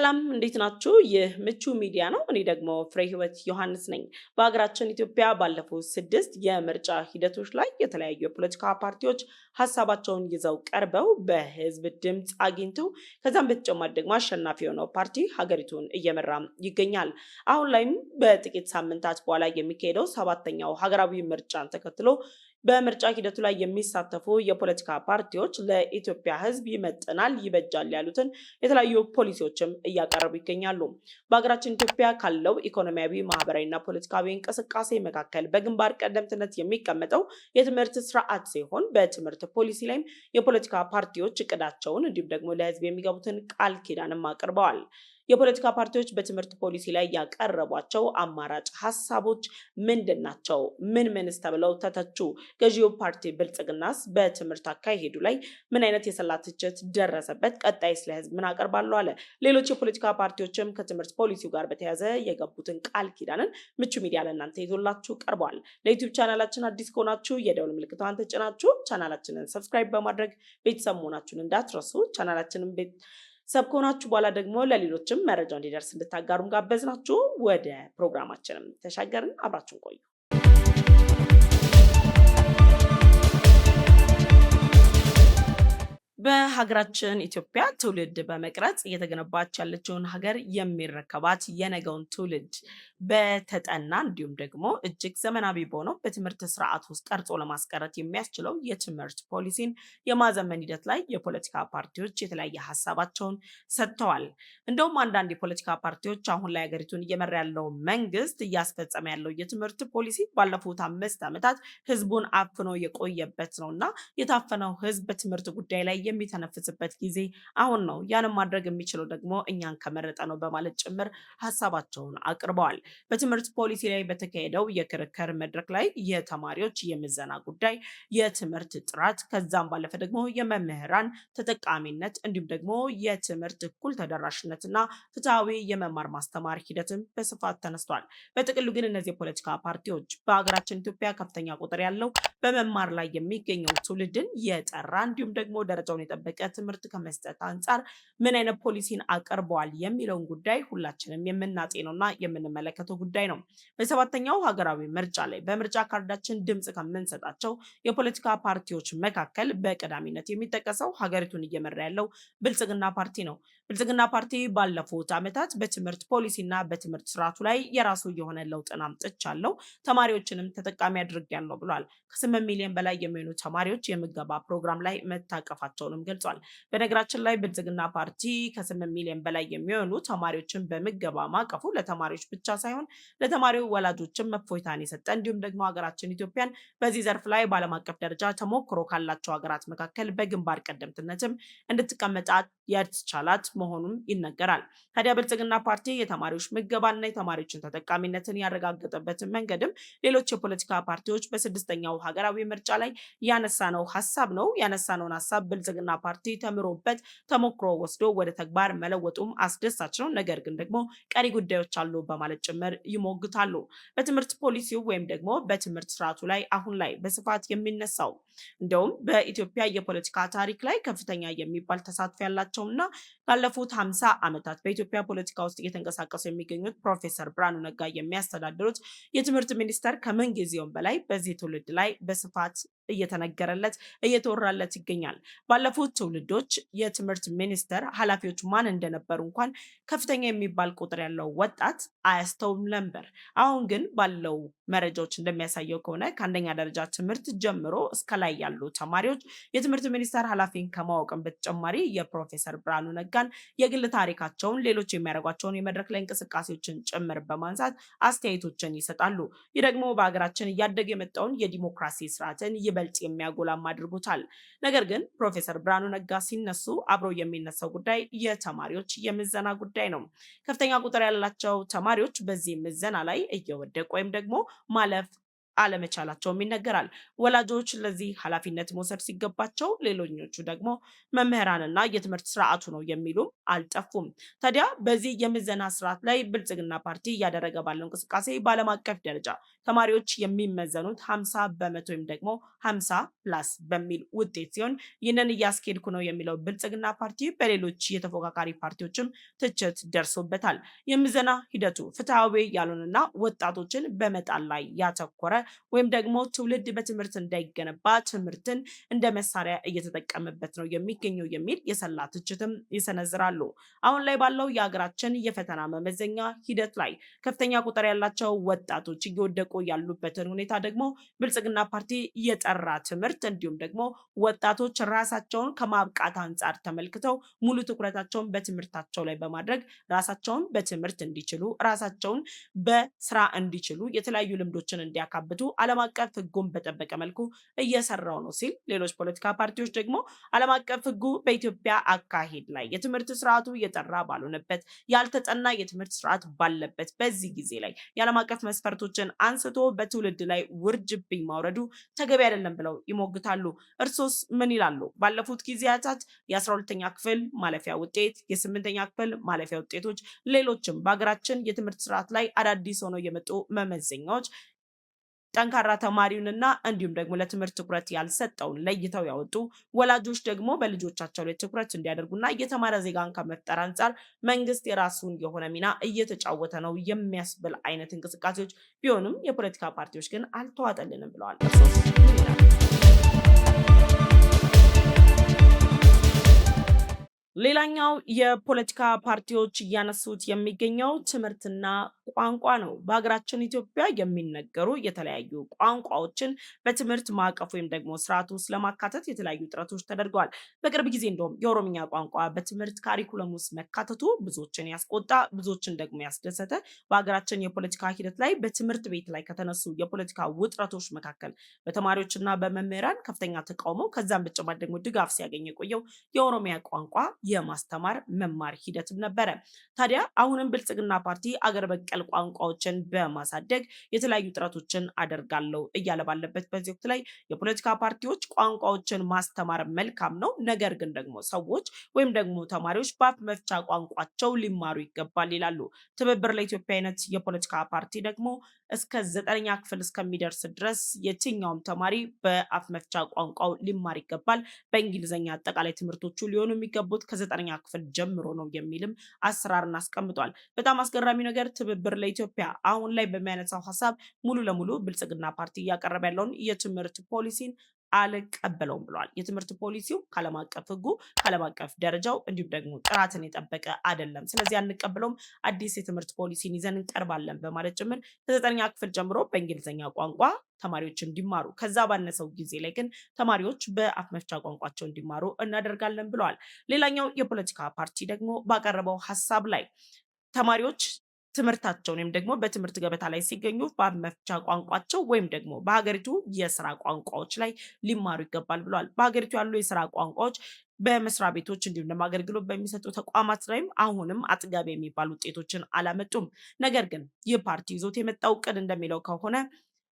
ሰላም እንዴት ናችሁ? ይህ ምቹ ሚዲያ ነው። እኔ ደግሞ ፍሬ ህይወት ዮሐንስ ነኝ። በሀገራችን ኢትዮጵያ ባለፉት 6 የምርጫ ሂደቶች ላይ የተለያዩ የፖለቲካ ፓርቲዎች ሀሳባቸውን ይዘው ቀርበው በህዝብ ድምፅ አግኝተው ከዛም በተጨማሪ ደግሞ አሸናፊ የሆነው ፓርቲ ሀገሪቱን እየመራ ይገኛል። አሁን ላይም በጥቂት ሳምንታት በኋላ የሚካሄደው 7ኛው ሀገራዊ ምርጫን ተከትሎ በምርጫ ሂደቱ ላይ የሚሳተፉ የፖለቲካ ፓርቲዎች ለኢትዮጵያ ህዝብ ይመጥናል፣ ይበጃል ያሉትን የተለያዩ ፖሊሲዎችም እያቀረቡ ይገኛሉ። በሀገራችን ኢትዮጵያ ካለው ኢኮኖሚያዊ፣ ማህበራዊና ፖለቲካዊ እንቅስቃሴ መካከል በግንባር ቀደምትነት የሚቀመጠው የትምህርት ስርዓት ሲሆን በትምህርት ፖሊሲ ላይም የፖለቲካ ፓርቲዎች እቅዳቸውን እንዲሁም ደግሞ ለህዝብ የሚገቡትን ቃል ኪዳንም አቅርበዋል። የፖለቲካ ፓርቲዎች በትምህርት ፖሊሲ ላይ ያቀረቧቸው አማራጭ ሀሳቦች ምንድን ናቸው? ምንስ ተብለው ተተቹ? ገዢው ፓርቲ ብልጽግናስ በትምህርት አካሄዱ ላይ ምን አይነት የሰላ ትችት ደረሰበት? ቀጣይ ስለ ህዝብ ምን አቀርባለሁ አለ? ሌሎች የፖለቲካ ፓርቲዎችም ከትምህርት ፖሊሲው ጋር በተያያዘ የገቡትን ቃል ኪዳንን ምቹ ሚዲያ ለእናንተ ይዞላችሁ ቀርቧል። ለዩቲዩብ ቻናላችን አዲስ ከሆናችሁ የደውል ምልክቷን ተጭናችሁ ቻናላችንን ሰብስክራይብ በማድረግ ቤተሰብ መሆናችሁን እንዳትረሱ። ቻናላችንን ሰብ ከሆናችሁ በኋላ ደግሞ ለሌሎችም መረጃው እንዲደርስ እንድታጋሩም ጋበዝናችሁ። ወደ ፕሮግራማችንም ተሻገርን። አብራችሁን ቆዩ። በሀገራችን ኢትዮጵያ ትውልድ በመቅረጽ እየተገነባች ያለችውን ሀገር የሚረከባት የነገውን ትውልድ በተጠና እንዲሁም ደግሞ እጅግ ዘመናዊ በሆነው በትምህርት ስርዓት ውስጥ ቀርጾ ለማስቀረት የሚያስችለው የትምህርት ፖሊሲን የማዘመን ሂደት ላይ የፖለቲካ ፓርቲዎች የተለያየ ሀሳባቸውን ሰጥተዋል። እንደውም አንዳንድ የፖለቲካ ፓርቲዎች አሁን ላይ ሀገሪቱን እየመራ ያለው መንግስት እያስፈጸመ ያለው የትምህርት ፖሊሲ ባለፉት 5 ዓመታት ህዝቡን አፍኖ የቆየበት ነውና የታፈነው ህዝብ በትምህርት ጉዳይ ላይ የሚተነፍስበት ጊዜ አሁን ነው። ያንን ማድረግ የሚችለው ደግሞ እኛን ከመረጠ ነው በማለት ጭምር ሀሳባቸውን አቅርበዋል። በትምህርት ፖሊሲ ላይ በተካሄደው የክርክር መድረክ ላይ የተማሪዎች የምዘና ጉዳይ፣ የትምህርት ጥራት፣ ከዛም ባለፈ ደግሞ የመምህራን ተጠቃሚነት እንዲሁም ደግሞ የትምህርት እኩል ተደራሽነትና ፍትሃዊ የመማር ማስተማር ሂደትም በስፋት ተነስቷል። በጥቅሉ ግን እነዚህ የፖለቲካ ፓርቲዎች በሀገራችን ኢትዮጵያ ከፍተኛ ቁጥር ያለው በመማር ላይ የሚገኘው ትውልድን የጠራ እንዲሁም ደግሞ ደረጃውን የጠበቀ ትምህርት ከመስጠት አንጻር ምን አይነት ፖሊሲን አቀርበዋል የሚለውን ጉዳይ ሁላችንም የምናጤነውና የምንመለከተው ጉዳይ ነው። በ7ኛው ሀገራዊ ምርጫ ላይ በምርጫ ካርዳችን ድምጽ ከምንሰጣቸው የፖለቲካ ፓርቲዎች መካከል በቀዳሚነት የሚጠቀሰው ሀገሪቱን እየመራ ያለው ብልጽግና ፓርቲ ነው። ብልጽግና ፓርቲ ባለፉት ዓመታት በትምህርት ፖሊሲና በትምህርት ስርዓቱ ላይ የራሱ የሆነ ለውጥን አምጥቻለሁ፣ ተማሪዎችንም ተጠቃሚ አድርጌያለሁ ብሏል። ከ8 ሚሊዮን በላይ የሚሆኑ ተማሪዎች የምገባ ፕሮግራም ላይ መታቀፋቸውንም ገልጿል። በነገራችን ላይ ብልጽግና ፓርቲ ከ8 ሚሊዮን በላይ የሚሆኑ ተማሪዎችን በምገባ ማቀፉ ለተማሪዎች ብቻ ሳይሆን ለተማሪው ወላጆችም እፎይታን የሰጠ እንዲሁም ደግሞ ሀገራችን ኢትዮጵያን በዚህ ዘርፍ ላይ በዓለም አቀፍ ደረጃ ተሞክሮ ካላቸው ሀገራት መካከል በግንባር ቀደምትነትም እንድትቀመጥ ያስቻላት መሆኑን ይነገራል። ታዲያ ብልጽግና ፓርቲ የተማሪዎች ምገባና የተማሪዎችን ተጠቃሚነትን ያረጋገጠበትን መንገድም ሌሎች የፖለቲካ ፓርቲዎች በ6ኛው ሀገራዊ ምርጫ ላይ ያነሳነው ሀሳብ ነው። ያነሳነውን ሀሳብ ብልጽግና ፓርቲ ተምሮበት ተሞክሮ ወስዶ ወደ ተግባር መለወጡም አስደሳች ነው። ነገር ግን ደግሞ ቀሪ ጉዳዮች አሉ በማለት ጭምር ይሞግታሉ። በትምህርት ፖሊሲው ወይም ደግሞ በትምህርት ስርዓቱ ላይ አሁን ላይ በስፋት የሚነሳው እንደውም በኢትዮጵያ የፖለቲካ ታሪክ ላይ ከፍተኛ የሚባል ተሳትፎ ያላቸውና ባለፉት 50 ዓመታት በኢትዮጵያ ፖለቲካ ውስጥ እየተንቀሳቀሱ የሚገኙት ፕሮፌሰር ብርሃኑ ነጋ የሚያስተዳድሩት የትምህርት ሚኒስቴር ከምንጊዜውም በላይ በዚህ ትውልድ ላይ በስፋት እየተነገረለት እየተወራለት ይገኛል። ባለፉት ትውልዶች የትምህርት ሚኒስቴር ኃላፊዎች ማን እንደነበሩ እንኳን ከፍተኛ የሚባል ቁጥር ያለው ወጣት አያስተውም ነበር። አሁን ግን ባለው መረጃዎች እንደሚያሳየው ከሆነ ከአንደኛ ደረጃ ትምህርት ጀምሮ እስከ ላይ ያሉ ተማሪዎች የትምህርት ሚኒስቴር ኃላፊን ከማወቅም በተጨማሪ የፕሮፌሰር ብርሃኑ ነጋን የግል ታሪካቸውን፣ ሌሎች የሚያደርጓቸውን የመድረክ ላይ እንቅስቃሴዎችን ጭምር በማንሳት አስተያየቶችን ይሰጣሉ። ይህ ደግሞ በሀገራችን እያደገ የመጣውን የዲሞክራሲ ስርዓትን ይበልጥ የሚያጎላም አድርጎታል። ነገር ግን ፕሮፌሰር ብርሃኑ ነጋ ሲነሱ አብሮ የሚነሳው ጉዳይ የተማሪዎች የምዘና ጉዳይ ነው። ከፍተኛ ቁጥር ያላቸው ተማሪዎች በዚህ ምዘና ላይ እየወደቁ ወይም ደግሞ ማለፍ አለመቻላቸውም ይነገራል። ወላጆች ለዚህ ኃላፊነት መውሰድ ሲገባቸው ሌሎኞቹ ደግሞ መምህራንና የትምህርት ስርዓቱ ነው የሚሉ አልጠፉም። ታዲያ በዚህ የምዘና ስርዓት ላይ ብልጽግና ፓርቲ እያደረገ ባለው እንቅስቃሴ በዓለም አቀፍ ደረጃ ተማሪዎች የሚመዘኑት 50 በመቶ ወይም ደግሞ 50 ፕላስ በሚል ውጤት ሲሆን ይህንን እያስኬድኩ ነው የሚለው ብልጽግና ፓርቲ በሌሎች የተፎካካሪ ፓርቲዎችም ትችት ደርሶበታል። የምዘና ሂደቱ ፍትሐዊ ያልሆነና ወጣቶችን በመጣል ላይ ያተኮረ ወይም ደግሞ ትውልድ በትምህርት እንዳይገነባ ትምህርትን እንደ መሳሪያ እየተጠቀመበት ነው የሚገኘው የሚል የሰላ ትችትም ይሰነዝራሉ። አሁን ላይ ባለው የሀገራችን የፈተና መመዘኛ ሂደት ላይ ከፍተኛ ቁጥር ያላቸው ወጣቶች እየወደቁ ያሉበትን ሁኔታ ደግሞ ብልጽግና ፓርቲ የጠራ ትምህርት እንዲሁም ደግሞ ወጣቶች ራሳቸውን ከማብቃት አንጻር ተመልክተው ሙሉ ትኩረታቸውን በትምህርታቸው ላይ በማድረግ ራሳቸውን በትምህርት እንዲችሉ ራሳቸውን በስራ እንዲችሉ የተለያዩ ልምዶችን እንዲያካብቱ ዓለም አቀፍ ሕጉን በጠበቀ መልኩ እየሰራው ነው ሲል፣ ሌሎች ፖለቲካ ፓርቲዎች ደግሞ ዓለም አቀፍ ሕጉ በኢትዮጵያ አካሄድ ላይ የትምህርት ስርዓቱ የጠራ ባልሆነበት ያልተጠና የትምህርት ስርዓት ባለበት በዚህ ጊዜ ላይ የዓለም አቀፍ መስፈርቶችን አንስቶ በትውልድ ላይ ውርጅብኝ ማውረዱ ተገቢ አይደለም ብለው ይሞግታሉ። እርሶስ ምን ይላሉ? ባለፉት ጊዜያት የ12ኛ ክፍል ማለፊያ ውጤት፣ የ8ኛ ክፍል ማለፊያ ውጤቶች፣ ሌሎችም በሀገራችን የትምህርት ስርዓት ላይ አዳዲስ ሆነው የመጡ መመዘኛዎች ጠንካራ ተማሪውንና እንዲሁም ደግሞ ለትምህርት ትኩረት ያልሰጠውን ለይተው ያወጡ፣ ወላጆች ደግሞ በልጆቻቸው ላይ ትኩረት እንዲያደርጉና የተማረ ዜጋን ከመፍጠር አንጻር መንግስት የራሱን የሆነ ሚና እየተጫወተ ነው የሚያስብል አይነት እንቅስቃሴዎች ቢሆንም የፖለቲካ ፓርቲዎች ግን አልተዋጠልንም ብለዋል። ሌላኛው የፖለቲካ ፓርቲዎች እያነሱት የሚገኘው ትምህርትና ቋንቋ ነው። በሀገራችን ኢትዮጵያ የሚነገሩ የተለያዩ ቋንቋዎችን በትምህርት ማዕቀፍ ወይም ደግሞ ስርዓት ውስጥ ለማካተት የተለያዩ ጥረቶች ተደርገዋል። በቅርብ ጊዜ እንደውም የኦሮምኛ ቋንቋ በትምህርት ካሪኩለም ውስጥ መካተቱ ብዙዎችን ያስቆጣ፣ ብዙዎችን ደግሞ ያስደሰተ፣ በሀገራችን የፖለቲካ ሂደት ላይ በትምህርት ቤት ላይ ከተነሱ የፖለቲካ ውጥረቶች መካከል በተማሪዎችና በመምህራን ከፍተኛ ተቃውሞ ከዛም በተጨማሪ ደግሞ ድጋፍ ሲያገኝ የቆየው የኦሮሚያ ቋንቋ የማስተማር መማር ሂደትም ነበረ። ታዲያ አሁንም ብልጽግና ፓርቲ አገር በቀል ቋንቋዎችን በማሳደግ የተለያዩ ጥረቶችን አደርጋለሁ እያለ ባለበት በዚህ ወቅት ላይ የፖለቲካ ፓርቲዎች ቋንቋዎችን ማስተማር መልካም ነው፣ ነገር ግን ደግሞ ሰዎች ወይም ደግሞ ተማሪዎች በአፍ መፍቻ ቋንቋቸው ሊማሩ ይገባል ይላሉ። ትብብር ለኢትዮጵያ አይነት የፖለቲካ ፓርቲ ደግሞ እስከ 9ኛ ክፍል እስከሚደርስ ድረስ የትኛውም ተማሪ በአፍ መፍቻ ቋንቋው ሊማር ይገባል፣ በእንግሊዝኛ አጠቃላይ ትምህርቶቹ ሊሆኑ የሚገቡት ከ9ኛ ክፍል ጀምሮ ነው የሚልም አሰራርን አስቀምጧል። በጣም አስገራሚ ነገር ትብብር ለኢትዮጵያ አሁን ላይ በሚያነሳው ሀሳብ ሙሉ ለሙሉ ብልጽግና ፓርቲ እያቀረበ ያለውን የትምህርት ፖሊሲን አልቀበለውም ብለዋል። የትምህርት ፖሊሲው ከዓለም አቀፍ ሕጉ ከዓለም አቀፍ ደረጃው እንዲሁም ደግሞ ጥራትን የጠበቀ አይደለም፣ ስለዚህ አንቀበለውም፣ አዲስ የትምህርት ፖሊሲን ይዘን እንቀርባለን በማለት ጭምር ከ9ኛ ክፍል ጀምሮ በእንግሊዝኛ ቋንቋ ተማሪዎች እንዲማሩ ከዛ ባነሰው ጊዜ ላይ ግን ተማሪዎች በአፍ መፍቻ ቋንቋቸው እንዲማሩ እናደርጋለን ብለዋል። ሌላኛው የፖለቲካ ፓርቲ ደግሞ ባቀረበው ሀሳብ ላይ ተማሪዎች ትምህርታቸውን ወይም ደግሞ በትምህርት ገበታ ላይ ሲገኙ በአፍ መፍቻ ቋንቋቸው ወይም ደግሞ በሀገሪቱ የስራ ቋንቋዎች ላይ ሊማሩ ይገባል ብለዋል። በሀገሪቱ ያሉ የስራ ቋንቋዎች በመስሪያ ቤቶች እንዲሁም ደግሞ አገልግሎት በሚሰጡ ተቋማት ላይም አሁንም አጥጋቢ የሚባሉ ውጤቶችን አላመጡም። ነገር ግን ይህ ፓርቲ ይዞት የመጣው እቅድ እንደሚለው ከሆነ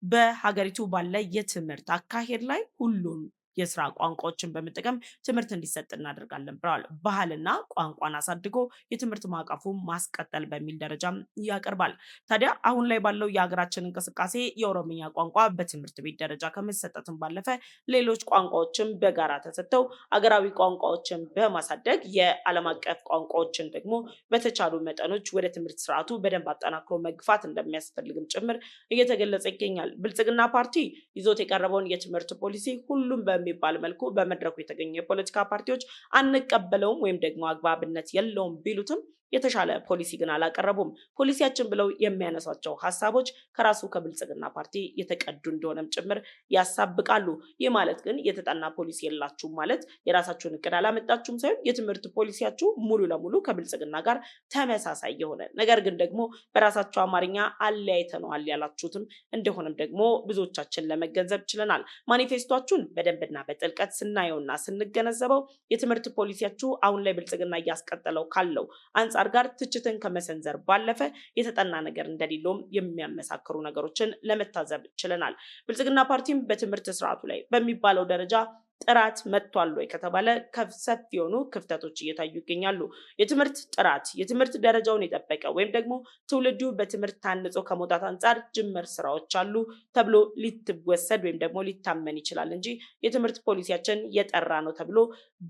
በሀገሪቱ ባለ የትምህርት አካሄድ ላይ ሁሉም የስራ ቋንቋዎችን በመጠቀም ትምህርት እንዲሰጥ እናደርጋለን ብለዋል። ባህልና ቋንቋን አሳድጎ የትምህርት ማዕቀፉን ማስቀጠል በሚል ደረጃም ያቀርባል። ታዲያ አሁን ላይ ባለው የሀገራችን እንቅስቃሴ የኦሮምኛ ቋንቋ በትምህርት ቤት ደረጃ ከመሰጠትም ባለፈ ሌሎች ቋንቋዎችን በጋራ ተሰጥተው አገራዊ ቋንቋዎችን በማሳደግ የዓለም አቀፍ ቋንቋዎችን ደግሞ በተቻሉ መጠኖች ወደ ትምህርት ስርዓቱ በደንብ አጠናክሮ መግፋት እንደሚያስፈልግም ጭምር እየተገለጸ ይገኛል። ብልጽግና ፓርቲ ይዞት የቀረበውን የትምህርት ፖሊሲ ሁሉም በሚባል መልኩ በመድረኩ የተገኙ የፖለቲካ ፓርቲዎች አንቀበለውም ወይም ደግሞ አግባብነት የለውም ቢሉትም የተሻለ ፖሊሲ ግን አላቀረቡም። ፖሊሲያችን ብለው የሚያነሷቸው ሀሳቦች ከራሱ ከብልጽግና ፓርቲ የተቀዱ እንደሆነም ጭምር ያሳብቃሉ። ይህ ማለት ግን የተጠና ፖሊሲ የላችሁም ማለት የራሳችሁን እቅድ አላመጣችሁም ሳይሆን የትምህርት ፖሊሲያችሁ ሙሉ ለሙሉ ከብልጽግና ጋር ተመሳሳይ የሆነ ነገር ግን ደግሞ በራሳቸው አማርኛ አለያይተነዋል ያላችሁትም እንደሆነም ደግሞ ብዙዎቻችን ለመገንዘብ ችለናል። ማኒፌስቶአችሁን በደንብና በጥልቀት ስናየውና ስንገነዘበው የትምህርት ፖሊሲያችሁ አሁን ላይ ብልጽግና እያስቀጠለው ካለው አንጻር አንጻር ጋር ትችትን ከመሰንዘር ባለፈ የተጠና ነገር እንደሌለውም የሚያመሳክሩ ነገሮችን ለመታዘብ ችለናል። ብልጽግና ፓርቲም በትምህርት ስርዓቱ ላይ በሚባለው ደረጃ ጥራት መጥቷል ወይ ከተባለ ሰፊ የሆኑ ክፍተቶች እየታዩ ይገኛሉ። የትምህርት ጥራት የትምህርት ደረጃውን የጠበቀ ወይም ደግሞ ትውልዱ በትምህርት ታንጾ ከመውጣት አንጻር ጅምር ስራዎች አሉ ተብሎ ሊወሰድ ወይም ደግሞ ሊታመን ይችላል እንጂ የትምህርት ፖሊሲያችን የጠራ ነው ተብሎ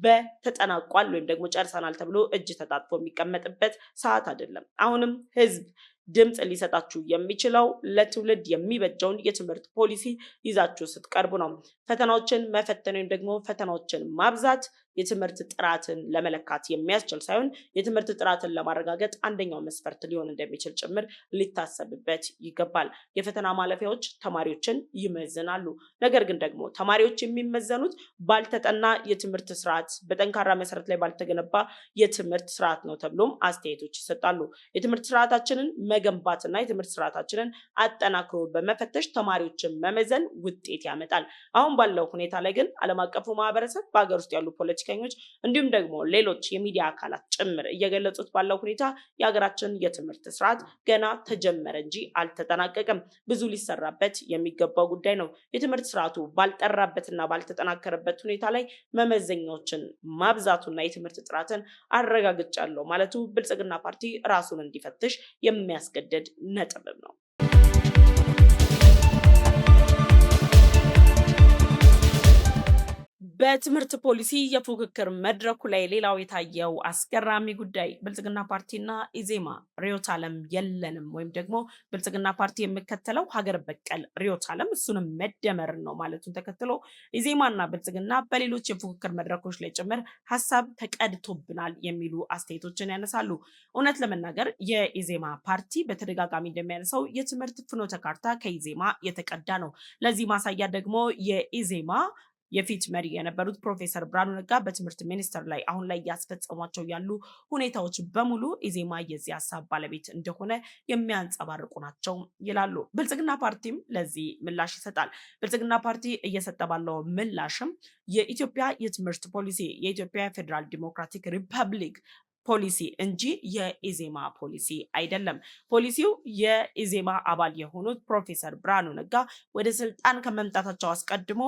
በተጠናቋል ወይም ደግሞ ጨርሰናል ተብሎ እጅ ተጣጥፎ የሚቀመጥበት ሰዓት አይደለም። አሁንም ህዝብ ድምፅ ሊሰጣችሁ የሚችለው ለትውልድ የሚበጀውን የትምህርት ፖሊሲ ይዛችሁ ስትቀርቡ ነው። ፈተናዎችን መፈተን ወይም ደግሞ ፈተናዎችን ማብዛት የትምህርት ጥራትን ለመለካት የሚያስችል ሳይሆን የትምህርት ጥራትን ለማረጋገጥ አንደኛው መስፈርት ሊሆን እንደሚችል ጭምር ሊታሰብበት ይገባል። የፈተና ማለፊያዎች ተማሪዎችን ይመዝናሉ። ነገር ግን ደግሞ ተማሪዎች የሚመዘኑት ባልተጠና የትምህርት ስርዓት፣ በጠንካራ መሰረት ላይ ባልተገነባ የትምህርት ስርዓት ነው ተብሎም አስተያየቶች ይሰጣሉ። የትምህርት ስርዓታችንን መገንባትና የትምህርት ስርዓታችንን አጠናክሮ በመፈተሽ ተማሪዎችን መመዘን ውጤት ያመጣል። አሁን ባለው ሁኔታ ላይ ግን ዓለም አቀፉ ማህበረሰብ በሀገር ውስጥ ያሉ ፖለቲከኞች እንዲሁም ደግሞ ሌሎች የሚዲያ አካላት ጭምር እየገለጹት ባለው ሁኔታ የሀገራችን የትምህርት ስርዓት ገና ተጀመረ እንጂ አልተጠናቀቀም። ብዙ ሊሰራበት የሚገባው ጉዳይ ነው። የትምህርት ስርዓቱ ባልጠራበትና ባልተጠናከረበት ሁኔታ ላይ መመዘኛዎችን ማብዛቱና የትምህርት ጥራትን አረጋግጫለሁ ማለቱ ብልጽግና ፓርቲ ራሱን እንዲፈትሽ የሚያስገድድ ነጥብም ነው። በትምህርት ፖሊሲ የፉክክር መድረኩ ላይ ሌላው የታየው አስገራሚ ጉዳይ ብልጽግና ፓርቲና ኢዜማ ርዕዮተ ዓለም የለንም ወይም ደግሞ ብልጽግና ፓርቲ የሚከተለው ሀገር በቀል ርዕዮተ ዓለም እሱንም መደመር ነው ማለቱን ተከትሎ ኢዜማና ብልጽግና በሌሎች የፉክክር መድረኮች ላይ ጭምር ሀሳብ ተቀድቶብናል የሚሉ አስተያየቶችን ያነሳሉ። እውነት ለመናገር የኢዜማ ፓርቲ በተደጋጋሚ እንደሚያነሳው የትምህርት ፍኖተ ካርታ ከኢዜማ የተቀዳ ነው። ለዚህ ማሳያ ደግሞ የኢዜማ የፊት መሪ የነበሩት ፕሮፌሰር ብርሃኑ ነጋ በትምህርት ሚኒስቴር ላይ አሁን ላይ እያስፈጸሟቸው ያሉ ሁኔታዎች በሙሉ ኢዜማ የዚህ ሀሳብ ባለቤት እንደሆነ የሚያንጸባርቁ ናቸው ይላሉ። ብልጽግና ፓርቲም ለዚህ ምላሽ ይሰጣል። ብልጽግና ፓርቲ እየሰጠ ባለው ምላሽም የኢትዮጵያ የትምህርት ፖሊሲ የኢትዮጵያ ፌዴራል ዲሞክራቲክ ሪፐብሊክ ፖሊሲ እንጂ የኢዜማ ፖሊሲ አይደለም። ፖሊሲው የኢዜማ አባል የሆኑት ፕሮፌሰር ብርሃኑ ነጋ ወደ ስልጣን ከመምጣታቸው አስቀድሞ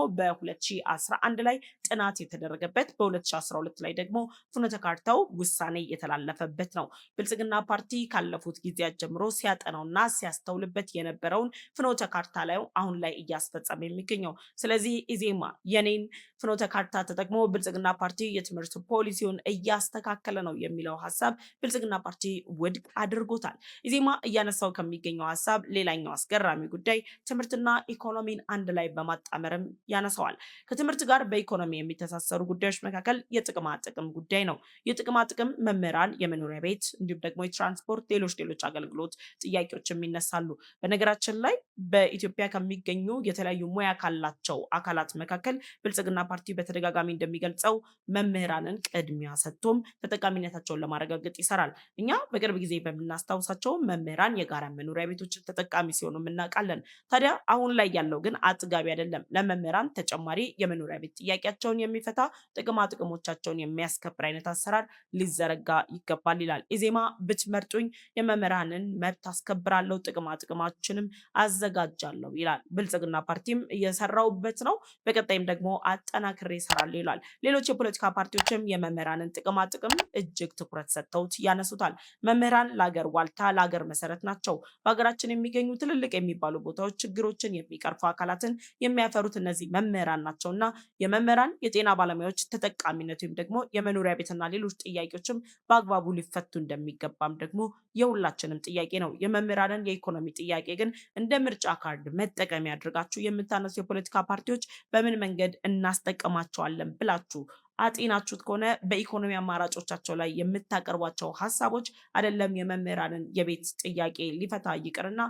በ2011 ላይ ጥናት የተደረገበት በ2012 ላይ ደግሞ ፍኖተ ካርታው ውሳኔ የተላለፈበት ነው። ብልጽግና ፓርቲ ካለፉት ጊዜያት ጀምሮ ሲያጠናውና ሲያስተውልበት የነበረውን ፍኖተ ካርታ ላይ አሁን ላይ እያስፈጸመ የሚገኘው። ስለዚህ ኢዜማ የኔን ፍኖተ ካርታ ተጠቅሞ ብልጽግና ፓርቲ የትምህርት ፖሊሲውን እያስተካከለ ነው የሚለው ሀሳብ ብልጽግና ፓርቲ ውድቅ አድርጎታል። ኢዜማ እያነሳው ከሚገኘው ሀሳብ ሌላኛው አስገራሚ ጉዳይ ትምህርትና ኢኮኖሚን አንድ ላይ በማጣመርም ያነሳዋል። ከትምህርት ጋር በኢኮኖሚ የሚተሳሰሩ ጉዳዮች መካከል የጥቅማ ጥቅም ጉዳይ ነው። የጥቅማ ጥቅም መምህራን፣ የመኖሪያ ቤት እንዲሁም ደግሞ የትራንስፖርት፣ ሌሎች አገልግሎት ጥያቄዎችም ይነሳሉ። በነገራችን ላይ በኢትዮጵያ ከሚገኙ የተለያዩ ሙያ ካላቸው አካላት መካከል ብልጽግና ፓርቲ በተደጋጋሚ እንደሚገልጸው መምህራንን ቅድሚያ ሰጥቶም ተጠቃሚነታቸውን ለማረጋገጥ ይሰራል። እኛ በቅርብ ጊዜ በምናስታውሳቸው መምህራን የጋራ መኖሪያ ቤቶችን ተጠቃሚ ሲሆኑ እናውቃለን። ታዲያ አሁን ላይ ያለው ግን አጥጋቢ አይደለም። ለመምህራን ተጨማሪ የመኖሪያ ቤት ጥያቄያቸውን የሚፈታ ጥቅማ ጥቅሞቻቸውን የሚያስከብር አይነት አሰራር ሊዘረጋ ይገባል ይላል ኢዜማ። ብትመርጡኝ የመምህራንን መብት አስከብራለሁ፣ ጥቅማ ጥቅማችንም አዘጋጃለሁ ይላል። ብልጽግና ፓርቲም እየሰራውበት ነው፣ በቀጣይም ደግሞ አጠናክሬ እሰራለሁ ይላል። ሌሎች የፖለቲካ ፓርቲዎችም የመምህራንን ጥቅማ ጥቅም እጅግ ትኩረት ሰጥተውት ያነሱታል። መምህራን ለሀገር ዋልታ፣ ለሀገር መሰረት ናቸው። በሀገራችን የሚገኙ ትልልቅ የሚባሉ ቦታዎች ችግሮችን የሚቀርፉ አካላትን የሚያፈሩት እነዚህ መምህራን ናቸውና የመምህራን የጤና ባለሙያዎች ተጠቃሚነት ወይም ደግሞ የመኖሪያ ቤትና ሌሎች ጥያቄዎችም በአግባቡ ሊፈቱ እንደሚገባም ደግሞ የሁላችንም ጥያቄ ነው። የመምህራንን የኢኮኖሚ ጥያቄ ግን እንደ ምርጫ ካርድ መጠቀሚያ አድርጋችሁ የምታነሱ የፖለቲካ ፓርቲዎች በምን መንገድ እናስጠቀማቸዋለን ብላችሁ አጤናችሁት ከሆነ በኢኮኖሚ አማራጮቻቸው ላይ የምታቀርቧቸው ሀሳቦች አይደለም የመምህራንን የቤት ጥያቄ ሊፈታ ይቅርና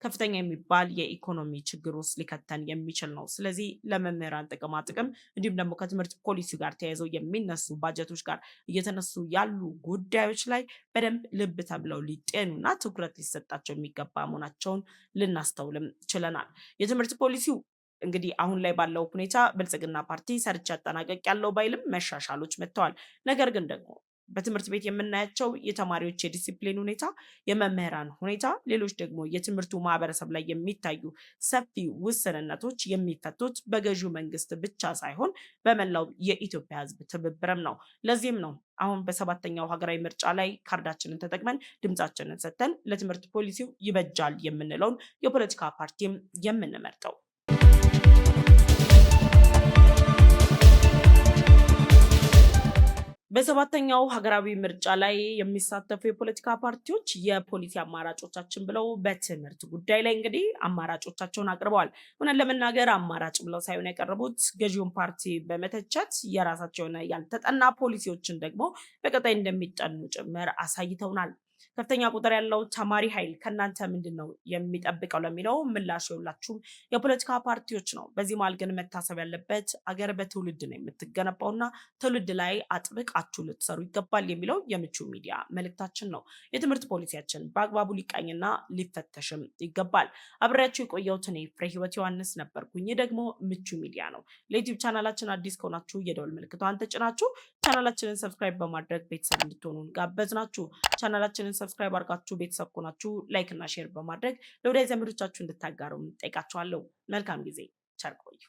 ከፍተኛ የሚባል የኢኮኖሚ ችግር ውስጥ ሊከተን የሚችል ነው። ስለዚህ ለመምህራን ጥቅማ ጥቅም እንዲሁም ደግሞ ከትምህርት ፖሊሲ ጋር ተያይዘው የሚነሱ ባጀቶች ጋር እየተነሱ ያሉ ጉዳዮች ላይ በደንብ ልብ ተብለው ሊጤኑና ትኩረት ሊሰጣቸው የሚገባ መሆናቸውን ልናስተውልም ችለናል። የትምህርት ፖሊሲው እንግዲህ አሁን ላይ ባለው ሁኔታ ብልጽግና ፓርቲ ሰርቼ አጠናቀቅ ያለው ባይልም መሻሻሎች መጥተዋል። ነገር ግን ደግሞ በትምህርት ቤት የምናያቸው የተማሪዎች የዲሲፕሊን ሁኔታ፣ የመምህራን ሁኔታ፣ ሌሎች ደግሞ የትምህርቱ ማህበረሰብ ላይ የሚታዩ ሰፊ ውስንነቶች የሚፈቱት በገዢው መንግስት ብቻ ሳይሆን በመላው የኢትዮጵያ ሕዝብ ትብብርም ነው። ለዚህም ነው አሁን በሰባተኛው ሀገራዊ ምርጫ ላይ ካርዳችንን ተጠቅመን ድምጻችንን ሰጥተን ለትምህርት ፖሊሲው ይበጃል የምንለውን የፖለቲካ ፓርቲም የምንመርጠው። በሰባተኛው ሀገራዊ ምርጫ ላይ የሚሳተፉ የፖለቲካ ፓርቲዎች የፖሊሲ አማራጮቻችን ብለው በትምህርት ጉዳይ ላይ እንግዲህ አማራጮቻቸውን አቅርበዋል። እውነት ለመናገር አማራጭ ብለው ሳይሆን ያቀረቡት ገዢውን ፓርቲ በመተቸት የራሳቸው የሆነ ያልተጠና ፖሊሲዎችን ደግሞ በቀጣይ እንደሚጠኑ ጭምር አሳይተውናል። ከፍተኛ ቁጥር ያለው ተማሪ ኃይል ከእናንተ ምንድን ነው የሚጠብቀው ለሚለው ምላሽ የሁላችሁም የፖለቲካ ፓርቲዎች ነው። በዚህ መሃል ግን መታሰብ ያለበት አገር በትውልድ ነው የምትገነባውና ትውልድ ላይ አጥብቃችሁ ልትሰሩ ይገባል የሚለው የምቹ ሚዲያ መልእክታችን ነው። የትምህርት ፖሊሲያችን በአግባቡ ሊቃኝና ሊፈተሽም ይገባል። አብሬያችሁ የቆየሁት እኔ ፍሬ ህይወት ዮሐንስ ነበርኩኝ። ይህ ደግሞ ምቹ ሚዲያ ነው። ለዩቲዩብ ቻናላችን አዲስ ከሆናችሁ የደወል ምልክቷን ተጭናችሁ ቻናላችንን ሰብስክራይብ በማድረግ ቤተሰብ እንድትሆኑ ጋበዝናችሁ። ቻናላችንን ሰብስክራይብ አድርጋችሁ ቤተሰብ ከሆናችሁ ላይክ እና ሼር በማድረግ ለወዳጅ ዘመዶቻችሁ እንድታጋሩ ጠይቃችኋለሁ። መልካም ጊዜ፣ ቸር ቆዩ።